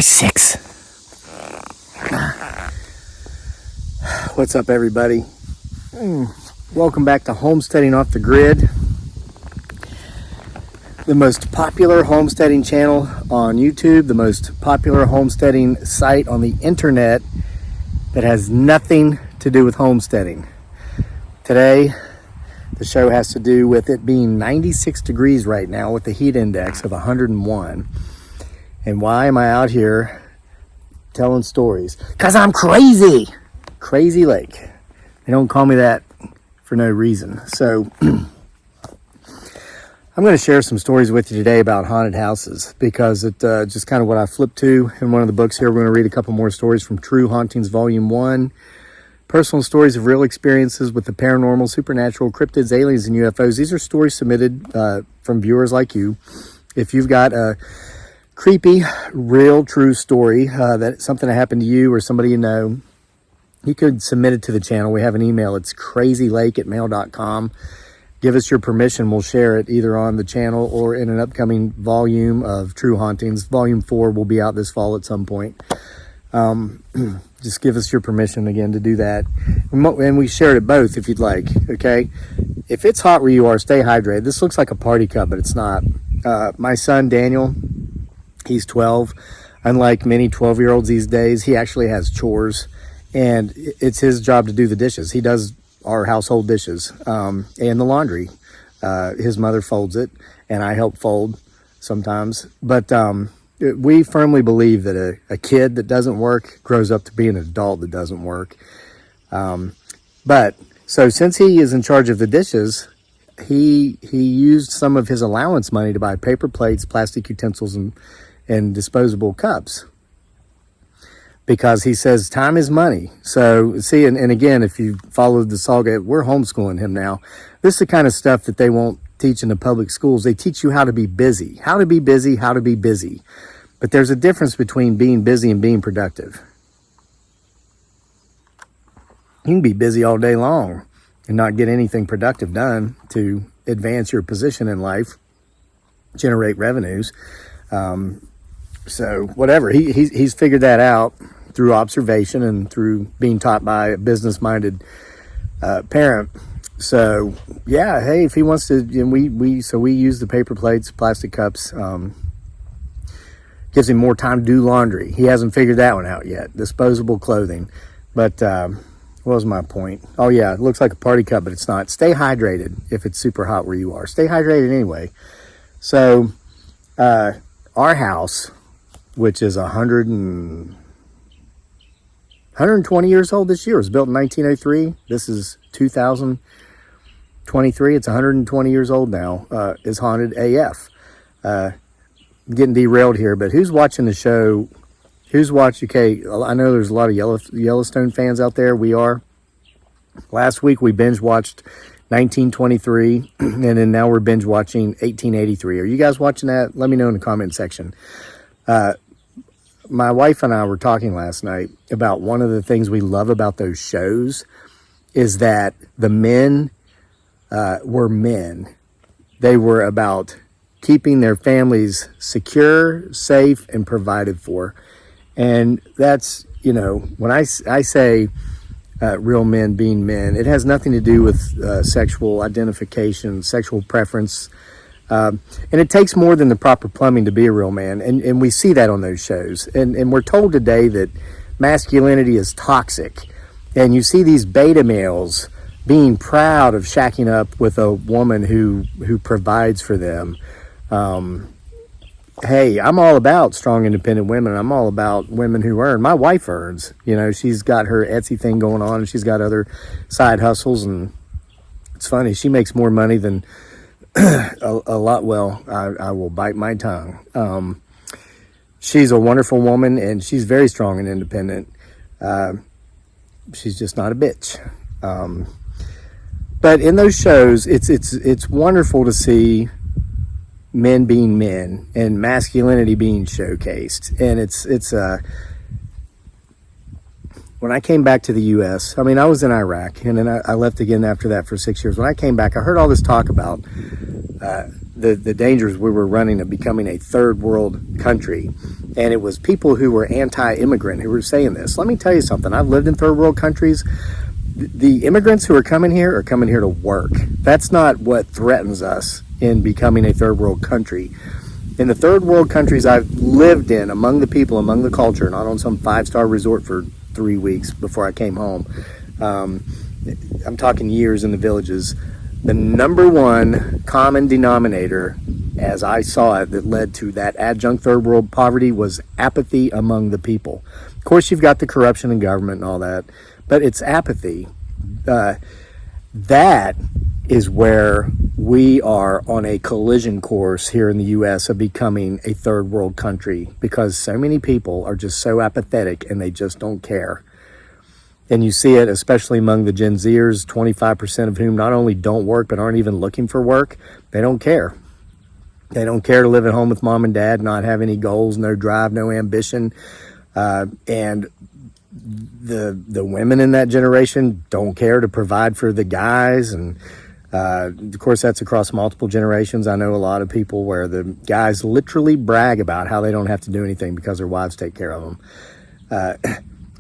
6. What's up, everybody? Welcome back to Homesteading Off the Grid, the most popular homesteading channel on YouTube, the most popular homesteading site on the internet that has nothing to do with homesteading. Today, the show has to do with it being 96 degrees right now with the heat index of 101. And why am I out here telling stories? Because I'm crazy! Crazy Lake. They don't call me that for no reason. So, I'm going to share some stories with you today about haunted houses because it just kind of what I flipped to in one of the books here. We're going to read a couple more stories from True Hauntings Volume 1. Personal stories of real experiences with the paranormal, supernatural, cryptids, aliens, and UFOs. These are stories submitted from viewers like you. If you've got a creepy, real, true story that something that happened to you or somebody you know, you could submit it to the channel. We have an email. It's crazylake@mail.com. Give us your permission. We'll share it either on the channel or in an upcoming volume of True Hauntings. Volume 4 will be out this fall at some point. Just give us your permission again to do that. And we shared it both if you'd like, okay? If it's hot where you are, stay hydrated. This looks like a party cup, but it's not. My son, Daniel, he's 12. Unlike many 12-year-olds these days, he actually has chores. And it's his job to do the dishes. He does our household dishes and the laundry. His mother folds it, and I help fold sometimes. But we firmly believe that a kid that doesn't work grows up to be an adult that doesn't work. But so since he is in charge of the dishes, he used some of his allowance money to buy paper plates, plastic utensils, and disposable cups. Because he says time is money. So see, and again, if you followed the saga, we're homeschooling him now. This is the kind of stuff that they won't teach in the public schools. They teach you how to be busy, how to be busy, how to be busy. But there's a difference between being busy and being productive. You can be busy all day long and not get anything productive done to advance your position in life, generate revenues. So whatever, he's figured that out through observation and through being taught by a business-minded parent. So yeah, hey, if he wants to, and we use the paper plates, plastic cups. Gives him more time to do laundry. He hasn't figured that one out yet. Disposable clothing. But what was my point? Oh yeah, it looks like a party cup, but it's not. Stay hydrated if it's super hot where you are. Stay hydrated anyway. So our house, which is 120 years old this year. It was built in 1903. This is 2023. It's 120 years old now. Is haunted AF. Getting derailed here, but who's watching the show? Who's watching? Okay, I know there's a lot of Yellowstone fans out there. We are. Last week we binge watched 1923, and then now we're binge watching 1883. Are you guys watching that? Let me know in the comment section. My wife and I were talking last night about one of the things we love about those shows is that the men were men. They were about keeping their families secure, safe, and provided for. And that's, when I say real men being men, it has nothing to do with sexual identification, sexual preference. And it takes more than the proper plumbing to be a real man. And we see that on those shows. And we're told today that masculinity is toxic. And you see these beta males being proud of shacking up with a woman who provides for them. Hey, I'm all about strong, independent women. I'm all about women who earn. My wife earns. She's got her Etsy thing going on, and she's got other side hustles. And it's funny, she makes more money than a lot. Well, I will bite my tongue. She's a wonderful woman, and she's very strong and independent. She's just not a bitch. But in those shows, it's wonderful to see men being men and masculinity being showcased. And it's when I came back to the U.S., I mean, I was in Iraq, and then I left again after that for 6 years. When I came back, I heard all this talk about the dangers we were running of becoming a third world country. And it was people who were anti-immigrant who were saying this. Let me tell you something. I've lived in third world countries. The immigrants who are coming here to work. That's not what threatens us in becoming a third world country. In the third world countries I've lived in, among the people, among the culture, not on some 5-star resort for 3 weeks before I came home. I'm talking years in the villages. The number one common denominator, as I saw it, that led to that adjunct third world poverty was apathy among the people. Of course, you've got the corruption in government and all that, but it's apathy. That is where we are on a collision course here in the U.S. of becoming a third world country, because so many people are just so apathetic and they just don't care. And you see it especially among the Gen Zers, 25% of whom not only don't work but aren't even looking for work. They don't care. They don't care to live at home with mom and dad, not have any goals, no drive, no ambition. And the women in that generation don't care to provide for the guys. And of course, that's across multiple generations. I know a lot of people where the guys literally brag about how they don't have to do anything because their wives take care of them.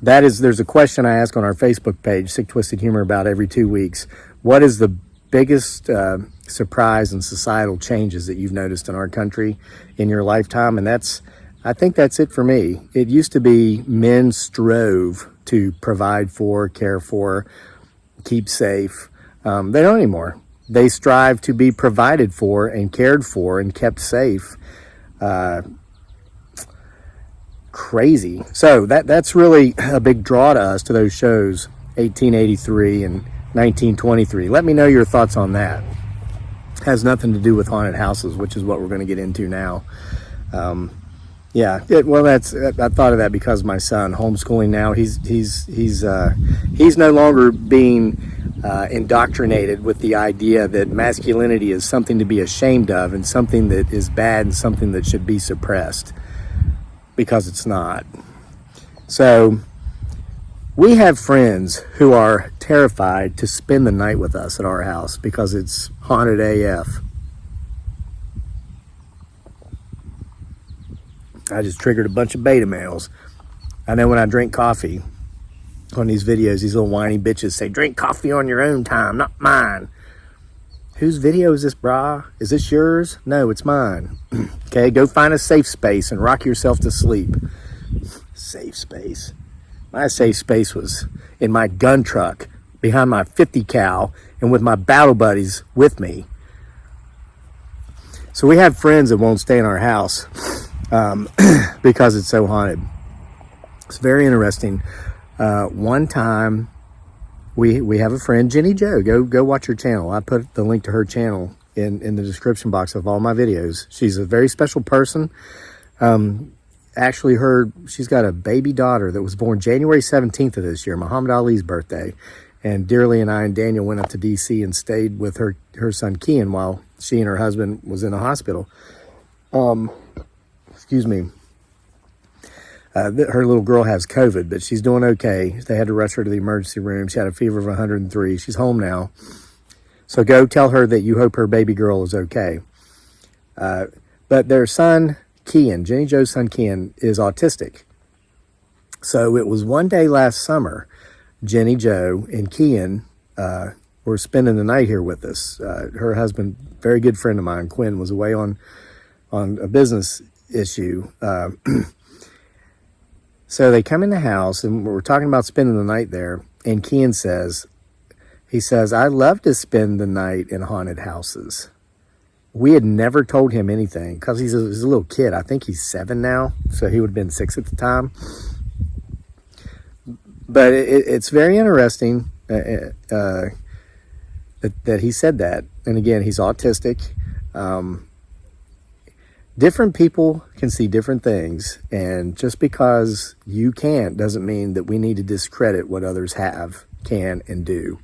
There's a question I ask on our Facebook page, Sick Twisted Humor, about every 2 weeks. What is the biggest surprise and societal changes that you've noticed in our country in your lifetime? And I think that's it for me. It used to be men strove to provide for, care for, keep safe. They don't anymore. They strive to be provided for and cared for and kept safe. Crazy. So that's really a big draw to us, to those shows, 1883 and 1923. Let me know your thoughts on that. Has nothing to do with haunted houses, which is what we're going to get into now. I thought of that because my son, homeschooling now, he's no longer being indoctrinated with the idea that masculinity is something to be ashamed of and something that is bad and something that should be suppressed, because it's not. So we have friends who are terrified to spend the night with us at our house because it's haunted AF. I just triggered a bunch of beta males. I know when I drink coffee on these videos, these little whiny bitches say, drink coffee on your own time, not mine. Whose video is this, brah? Is this yours? No, it's mine. Okay, go find a safe space and rock yourself to sleep. Safe space. My safe space was in my gun truck behind my 50 cal and with my battle buddies with me. So we have friends that won't stay in our house because it's so haunted. It's very interesting. One time we have a friend, Jenny Joe. Go watch her channel. I put the link to her channel in the description box of all my videos. She's a very special person. Actually, she's got a baby daughter that was born January 17th of this year, Muhammad Ali's birthday. And Dearly and I and Daniel went up to DC and stayed with her son Kian while she and her husband was in the hospital. Excuse me. Her little girl has COVID, but she's doing okay. They had to rush her to the emergency room. She had a fever of 103. She's home now. So go tell her that you hope her baby girl is okay. But their son, Kian, Jenny Joe's son Kian, is autistic. So it was one day last summer, Jenny Joe and Kian were spending the night here with us. Her husband, very good friend of mine, Quinn, was away on a business issue. So they come in the house and we're talking about spending the night there. And Kian says, I love to spend the night in haunted houses. We had never told him anything because he's a little kid. I think he's 7 now, so he would have been 6 at the time. But it's very interesting that he said that. And again, he's autistic. Different people can see different things, and just because you can't doesn't mean that we need to discredit what others have, can, and do.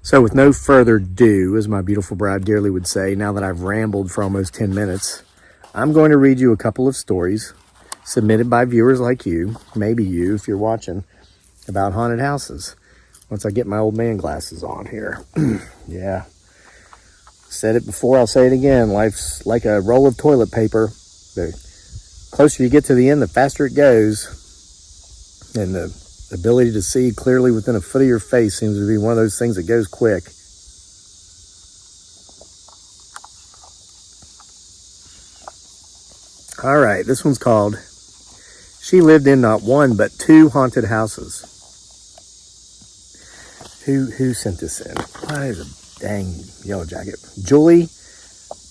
So with no further ado, as my beautiful bride Dearly would say, now that I've rambled for almost 10 minutes, I'm going to read you a couple of stories submitted by viewers like you, maybe you if you're watching, about haunted houses. Once I get my old man glasses on here. Yeah. Said it before, I'll say it again. Life's like a roll of toilet paper. The closer you get to the end, the faster it goes. And the ability to see clearly within a foot of your face seems to be one of those things that goes quick. All right, this one's called She Lived in Not One But Two Haunted Houses. Who sent this in? Why is a dang yellow jacket? Julie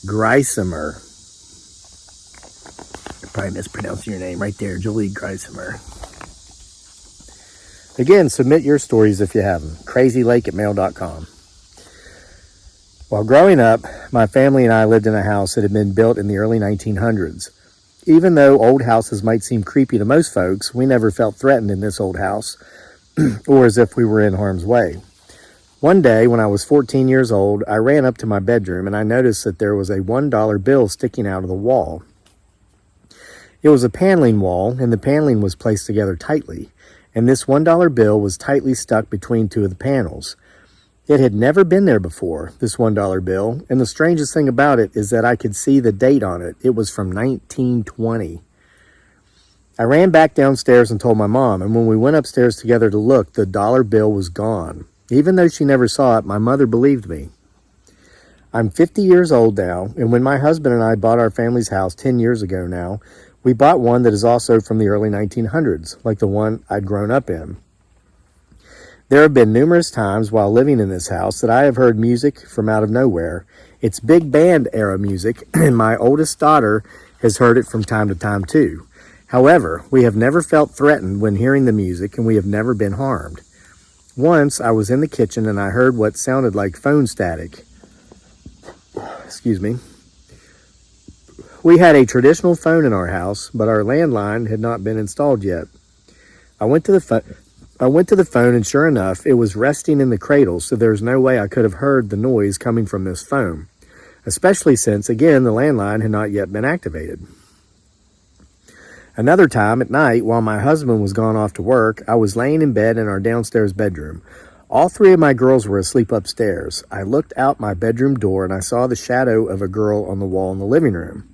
Greisemer. I probably mispronouncing your name right there, Julie Greisemer. Again, submit your stories if you have them. crazylake@mail.com. While growing up, my family and I lived in a house that had been built in the early 1900s. Even though old houses might seem creepy to most folks, we never felt threatened in this old house or as if we were in harm's way. One day, when I was 14 years old, I ran up to my bedroom and I noticed that there was a $1 bill sticking out of the wall. It was a paneling wall, and the paneling was placed together tightly, and this $1 bill was tightly stuck between two of the panels. It had never been there before, this $1 bill, and the strangest thing about it is that I could see the date on it. It was from 1920. I ran back downstairs and told my mom, and when we went upstairs together to look, the dollar bill was gone. Even though she never saw it, my mother believed me. I'm 50 years old now, and when my husband and I bought our family's house 10 years ago now, we bought one that is also from the early 1900s, like the one I'd grown up in. There have been numerous times while living in this house that I have heard music from out of nowhere. It's big band era music, and my oldest daughter has heard it from time to time too. However, we have never felt threatened when hearing the music, and we have never been harmed. Once, I was in the kitchen and I heard what sounded like phone static. Excuse me. We had a traditional phone in our house, but our landline had not been installed yet. I went to the phone and sure enough, it was resting in the cradle, so there's no way I could have heard the noise coming from this phone, especially since, again, the landline had not yet been activated. Another time at night, while my husband was gone off to work, I was laying in bed in our downstairs bedroom. All three of my girls were asleep upstairs. I looked out my bedroom door and I saw the shadow of a girl on the wall in the living room.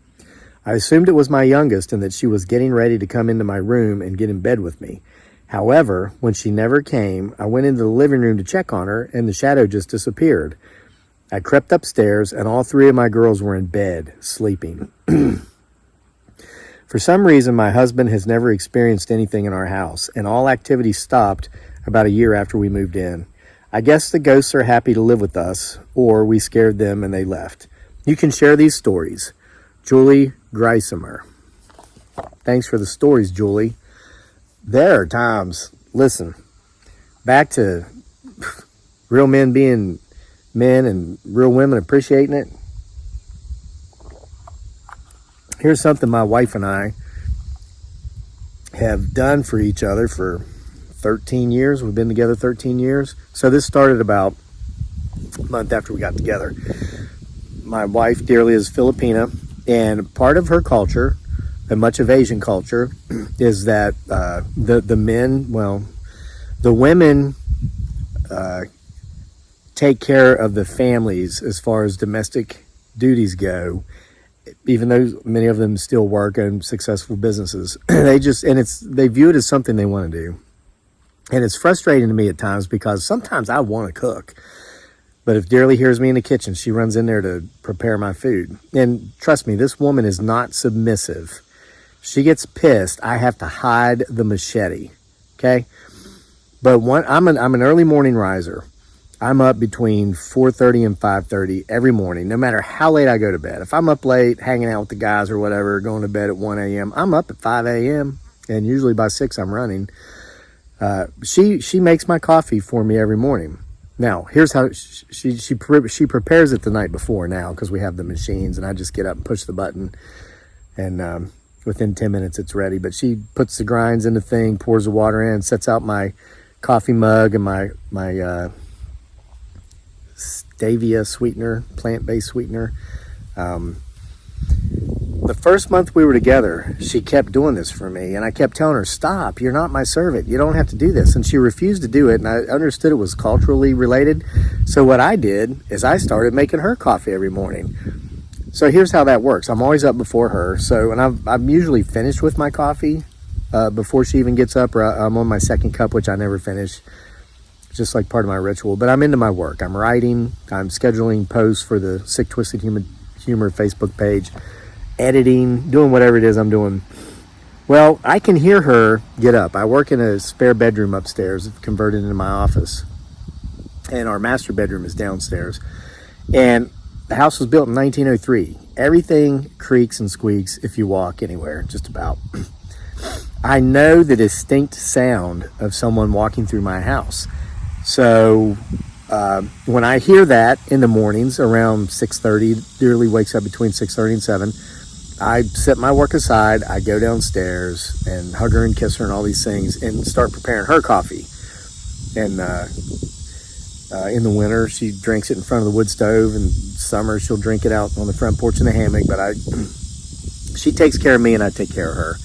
I assumed it was my youngest and that she was getting ready to come into my room and get in bed with me. However, when she never came, I went into the living room to check on her and the shadow just disappeared. I crept upstairs and all three of my girls were in bed, sleeping. For some reason, my husband has never experienced anything in our house, and all activity stopped about a year after we moved in. I guess the ghosts are happy to live with us, or we scared them and they left. You can share these stories. Julie Greisemer. Thanks for the stories, Julie. There are times, listen, back to real men being men and real women appreciating it. Here's something my wife and I have done for each other for 13 years. We've been together 13 years. So this started about a month after we got together. My wife dearly is Filipina, and part of her culture, and much of Asian culture, is that the women take care of the families as far as domestic duties go. Even though many of them still work in successful businesses, they view it as something they want to do. And it's frustrating to me at times because sometimes I want to cook. But if Dearly hears me in the kitchen, she runs in there to prepare my food. And trust me, this woman is not submissive. She gets pissed. I have to hide the machete. Okay? But I'm an early morning riser. I'm up between 4:30 and 5:30 every morning, no matter how late I go to bed. If I'm up late, hanging out with the guys or whatever, going to bed at 1 a.m., I'm up at 5 a.m., and usually by 6 I'm running. She makes my coffee for me every morning. Now, here's how she prepares it the night before now because we have the machines, and I just get up and push the button, and within 10 minutes it's ready. But she puts the grinds in the thing, pours the water in, sets out my coffee mug and my stevia sweetener, plant-based sweetener. The first month we were together, she kept doing this for me, and I kept telling her, stop, you're not my servant, you don't have to do this. And she refused to do it, and I understood it was culturally related. So what I did is I started making her coffee every morning. So here's how that works. I'm always up before her. So, and I'm usually finished with my coffee before she even gets up, or I'm on my second cup, which I never finish, just like part of my ritual. But I'm into my work. I'm writing, I'm scheduling posts for the Sick Twisted Humor Facebook page, editing, doing whatever it is I'm doing. Well, I can hear her get up. I work in a spare bedroom upstairs, converted into my office, and our master bedroom is downstairs. And the house was built in 1903. Everything creaks and squeaks if you walk anywhere, just about. I know the distinct sound of someone walking through my house. So when I hear that in the mornings around 6:30, Dearly wakes up between 6:30 and 7, I set my work aside, I go downstairs and hug her and kiss her and all these things and start preparing her coffee. And in the winter, she drinks it in front of the wood stove, and summer she'll drink it out on the front porch in the hammock. But she takes care of me and I take care of her.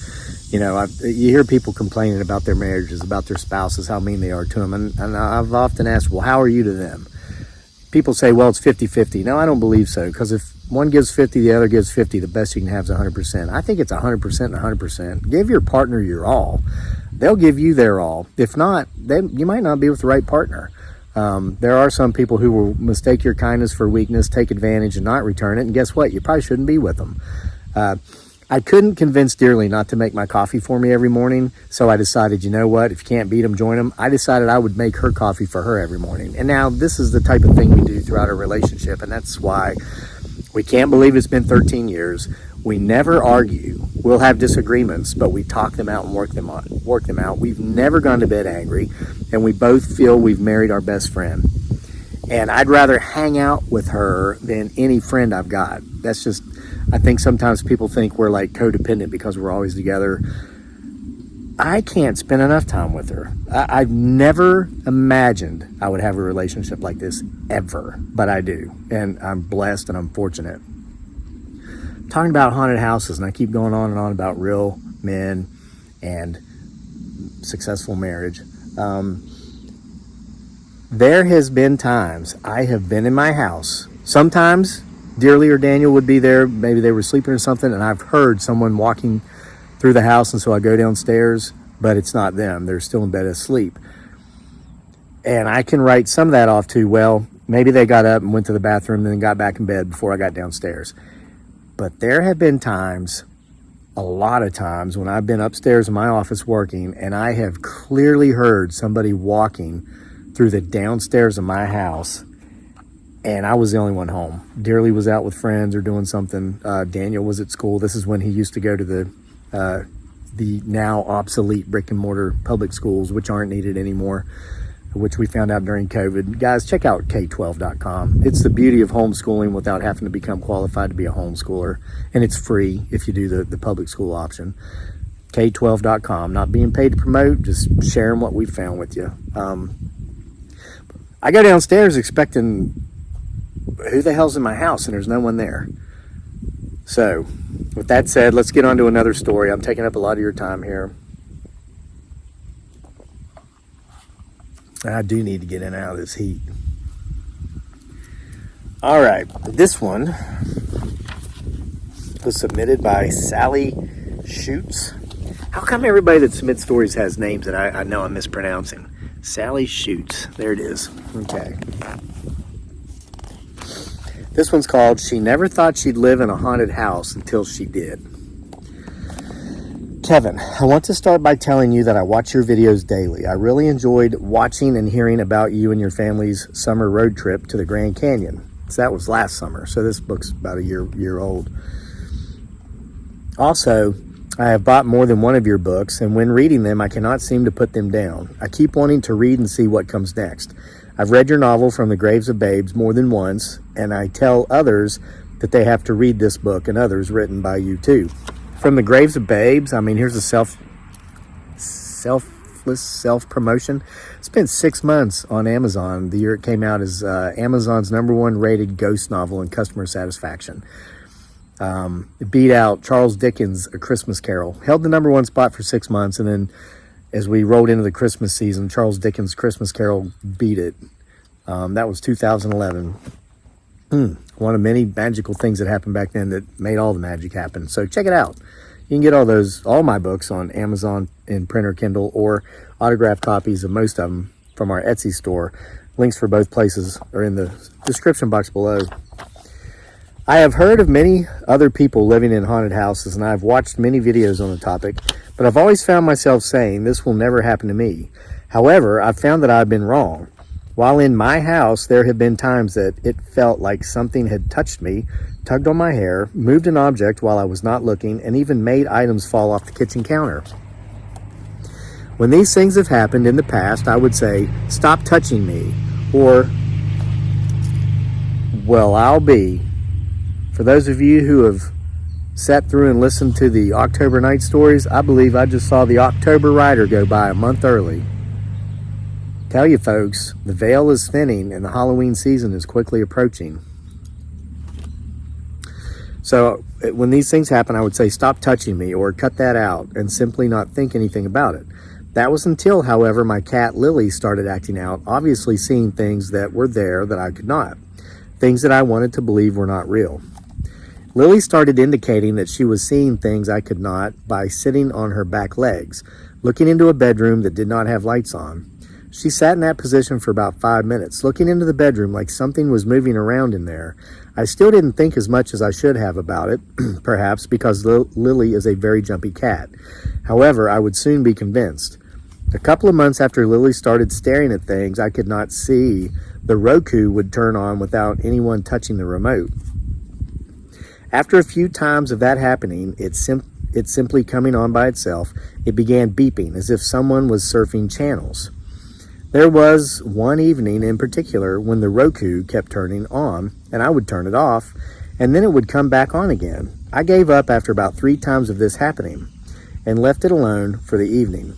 You know, you hear people complaining about their marriages, about their spouses, how mean they are to them. And I've often asked, well, how are you to them? People say, well, it's 50-50. No, I don't believe so, because if one gives 50, the other gives 50, the best you can have is 100%. I think it's 100% and 100%. Give your partner your all. They'll give you their all. If not, then you might not be with the right partner. There are some people who will mistake your kindness for weakness, take advantage, and not return it. And guess what? You probably shouldn't be with them. I couldn't convince Dearly not to make my coffee for me every morning, so I decided, you know what, if you can't beat them, join them. I decided I would make her coffee for her every morning. And now this is the type of thing we do throughout our relationship, and that's why we can't believe it's been 13 years. We never argue. We'll have disagreements, but we talk them out and work them out. We've never gone to bed angry, and we both feel we've married our best friend. And I'd rather hang out with her than any friend I've got. That's just, I think sometimes people think we're like codependent because we're always together. I can't spend enough time with her. I've never imagined I would have a relationship like this ever, but I do. And I'm blessed and I'm fortunate. Talking about haunted houses, and I keep going on and on about real men and successful marriage. There has been times I have been in my house. Sometimes Dearly or Daniel would be there. Maybe they were sleeping or something, and I've heard someone walking through the house, and so I go downstairs, but it's not them. They're still in bed asleep. And I can write some of that off to, well, maybe they got up and went to the bathroom and then got back in bed before I got downstairs. But there have been times, a lot of times, when I've been upstairs in my office working, and I have clearly heard somebody walking through the downstairs of my house, and I was the only one home. Dearly was out with friends or doing something. Daniel was at school. This is when he used to go to the now obsolete brick and mortar public schools, which aren't needed anymore, which we found out during COVID. Guys, check out K12.com. It's the beauty of homeschooling without having to become qualified to be a homeschooler. And it's free if you do the public school option. K12.com. Not being paid to promote, just sharing what we found with you. I go downstairs expecting, who the hell's in my house? And there's no one there. So, with that said, let's get on to another story. I'm taking up a lot of your time here. I do need to get in and out of this heat. All right, this one was submitted by Sally Shoots. How come everybody that submits stories has names that I know I'm mispronouncing? Sally Shoots. There it is. Okay. This one's called She Never Thought She'd Live in a Haunted House Until She Did. Kevin, I want to start by telling you that I watch your videos daily. I really enjoyed watching and hearing about you and your family's summer road trip to the Grand Canyon. So that was last summer, so this book's about a year old. Also, I have bought more than one of your books, and when reading them, I cannot seem to put them down. I keep wanting to read and see what comes next. I've read your novel, From the Graves of Babes, more than once, and I tell others that they have to read this book, and others written by you too. From the Graves of Babes, I mean, here's a selfless self-promotion. Spent 6 months on Amazon the year it came out as Amazon's #1 rated ghost novel in customer satisfaction. It beat out Charles Dickens' A Christmas Carol. Held the #1 spot for 6 months, and then as we rolled into the Christmas season, Charles Dickens' Christmas Carol beat it. That was 2011. One of many magical things that happened back then that made all the magic happen. So check it out. You can get all my books on Amazon in print or Kindle, or autographed copies of most of them from our Etsy store. Links for both places are in the description box below. I have heard of many other people living in haunted houses, and I've watched many videos on the topic, but I've always found myself saying this will never happen to me. However, I've found that I've been wrong. While in my house, there have been times that it felt like something had touched me, tugged on my hair, moved an object while I was not looking, and even made items fall off the kitchen counter. When these things have happened in the past, I would say, "Stop touching me," or, "Well, I'll be." For those of you who have sat through and listened to the October night stories, I believe I just saw the October rider go by a month early. Tell you folks, the veil is thinning and the Halloween season is quickly approaching. So when these things happen, I would say, "Stop touching me," or "Cut that out," and simply not think anything about it. That was until, however, my cat Lily started acting out, obviously seeing things that were there that I could not, things that I wanted to believe were not real. Lily started indicating that she was seeing things I could not by sitting on her back legs, looking into a bedroom that did not have lights on. She sat in that position for about 5 minutes, looking into the bedroom like something was moving around in there. I still didn't think as much as I should have about it, perhaps because Lily is a very jumpy cat. However, I would soon be convinced. A couple of months after Lily started staring at things I could not see, the Roku would turn on without anyone touching the remote. After a few times of that happening, it simply coming on by itself, it began beeping as if someone was surfing channels. There was one evening in particular when the Roku kept turning on, and I would turn it off, and then it would come back on again. I gave up after about 3 times of this happening, and left it alone for the evening.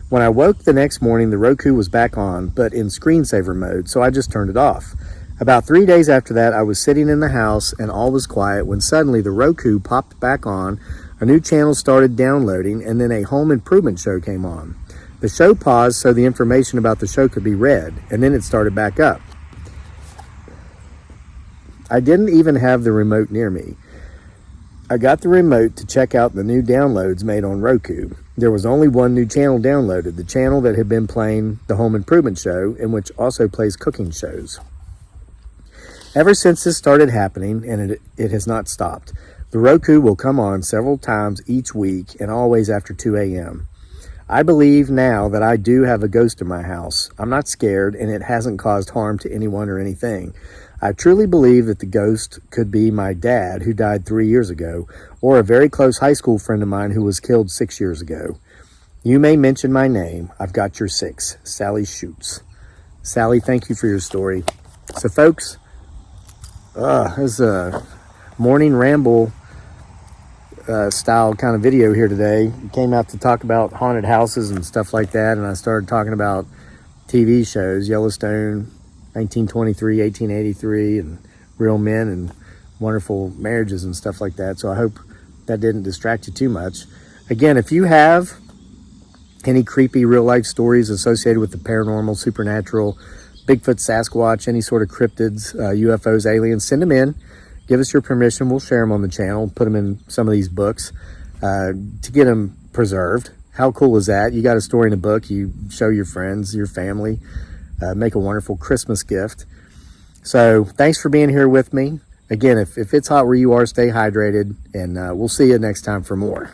When I woke the next morning, the Roku was back on, but in screensaver mode, so I just turned it off. About 3 days after that, I was sitting in the house, and all was quiet, when suddenly the Roku popped back on, a new channel started downloading, and then a home improvement show came on. The show paused so the information about the show could be read, and then it started back up. I didn't even have the remote near me. I got the remote to check out the new downloads made on Roku. There was only one new channel downloaded, the channel that had been playing the home improvement show, and which also plays cooking shows. Ever since this started happening, and it has not stopped, the Roku will come on several times each week, and always after 2 a.m. I believe now that I do have a ghost in my house. I'm not scared, and it hasn't caused harm to anyone or anything. I truly believe that the ghost could be my dad, who died 3 years ago, or a very close high school friend of mine who was killed 6 years ago. You may mention my name. I've got your 6. Sally Shoots. Sally, thank you for your story. So, folks, this is a morning ramble style kind of video here today. Came out to talk about haunted houses and stuff like that, and I started talking about TV shows, Yellowstone, 1923, 1883, and Real Men and Wonderful Marriages and stuff like that. So I hope that didn't distract you too much. Again, if you have any creepy real life stories associated with the paranormal, supernatural, Bigfoot, Sasquatch, any sort of cryptids, UFOs, aliens, send them in. Give us your permission. We'll share them on the channel, put them in some of these books to get them preserved. How cool is that? You got a story in a book, you show your friends, your family, make a wonderful Christmas gift. So thanks for being here with me. Again, if it's hot where you are, stay hydrated, and we'll see you next time for more.